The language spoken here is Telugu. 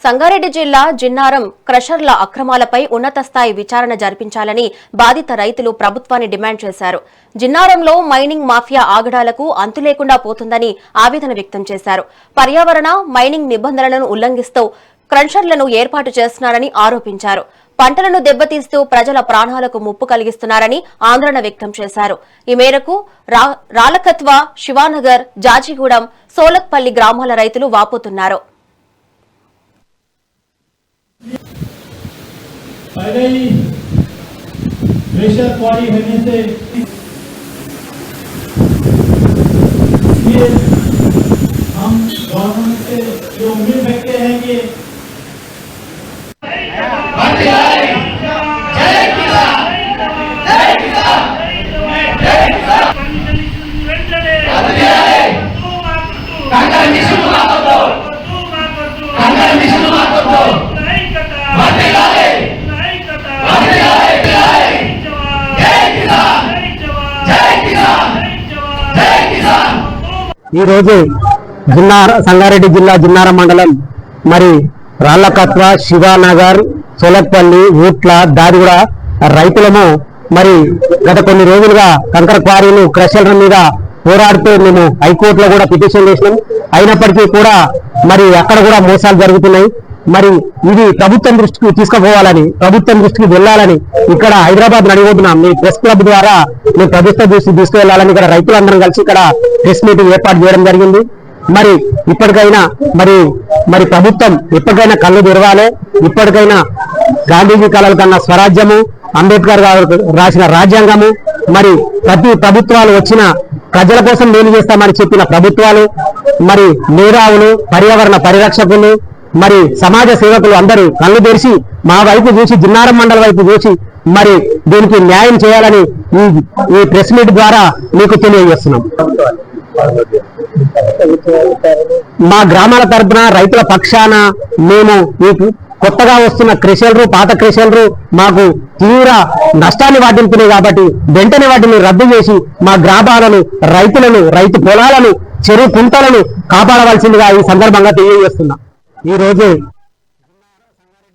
సంగారెడ్డి జిల్లా జిన్నారం క్రషర్ల అక్రమాలపై ఉన్నత స్థాయి విచారణ జరిపించాలని బాధిత రైతులు ప్రభుత్వాన్ని డిమాండ్ చేశారు. జిన్నారంలో మైనింగ్ మాఫియా ఆగడాలకు అంతులేకుండా పోతుందని ఆవేదన వ్యక్తం చేశారు. పర్యావరణ మైనింగ్ నిబంధనలను ఉల్లంఘిస్తూ క్రషర్లను ఏర్పాటు చేస్తున్నారని ఆరోపించారు. పంటలను దెబ్బతీస్తూ ప్రజల ప్రాణాలకు ముప్పు కలిగిస్తున్నారని ఆందోళన వ్యక్తం చేశారు. ఈ మేరకు రాలకత్వ, శివానగర్, జాజిగూడెం, సోలక్పల్లి గ్రామాల రైతులు వాపోతున్నారు. पहले ही प्रेशर क्वारी होने से ये हम गवर्नमेंट से जो उम्मीद रखते हैं कि ఈ రోజు సంగారెడ్డి జిల్లా జిన్నారం మండలం మరి రాళ్లకత్వ, శివానగర్, సోలక్పల్లి, ఊట్ల, దారిగూడ రైతులము మరి గత కొన్ని రోజులుగా కంకర క్వారీలు, క్రషర్ల మీద పోరాడుతూ మేము హైకోర్టులో కూడా పిటిషన్ చేసినాం. అయినప్పటికీ కూడా మరి అక్కడ కూడా మోసాలు జరుగుతున్నాయి. మరి ఇది ప్రభుత్వం దృష్టికి తీసుకుపోవాలని, ప్రభుత్వం దృష్టికి వెళ్ళాలని ఇక్కడ హైదరాబాద్ నడిపోతున్నాం. మీ ప్రెస్ క్లబ్ ద్వారా మీ ప్రభుత్వ దృష్టికి తీసుకువెళ్లాలని ఇక్కడ రైతులందరం కలిసి ఇక్కడ ప్రెస్ మీటింగ్ ఏర్పాటు చేయడం జరిగింది. మరి ఇప్పటికైనా మరి ప్రభుత్వం ఎప్పటికైనా కళ్ళు తెరవాలి. ఇప్పటికైనా గాంధీజీ కళల కన్నా స్వరాజ్యము, అంబేద్కర్ గారు రాసిన రాజ్యాంగము, మరి ప్రతి ప్రభుత్వాలు వచ్చిన ప్రజల కోసం మేలు చేస్తామని చెప్పిన ప్రభుత్వాలు, మరి మేధావులు, పర్యావరణ పరిరక్షకులు, మరి సమాజ సేవకులు అందరూ కళ్ళు తెరిచి మా వైపు చూసి, జిన్నారం మండలం వైపు చూసి మరి దీనికి న్యాయం చేయాలని ఈ ప్రెస్ మీట్ ద్వారా మీకు తెలియజేస్తున్నాం. మా గ్రామాల తరపున రైతుల పక్షాన మేము మీకు కొత్తగా వస్తున్న క్రెషర్లు, పాత క్రెషర్లు మాకు తీవ్ర నష్టాన్ని వాటిల్తున్నాయి కాబట్టి వెంటనే వాటిని రద్దు చేసి మా గ్రామాలను, రైతులను, రైతు పొలాలను, చెరువు కుంటలను కాపాడవలసిందిగా ఈ సందర్భంగా తెలియజేస్తున్నా. ఈ రోజు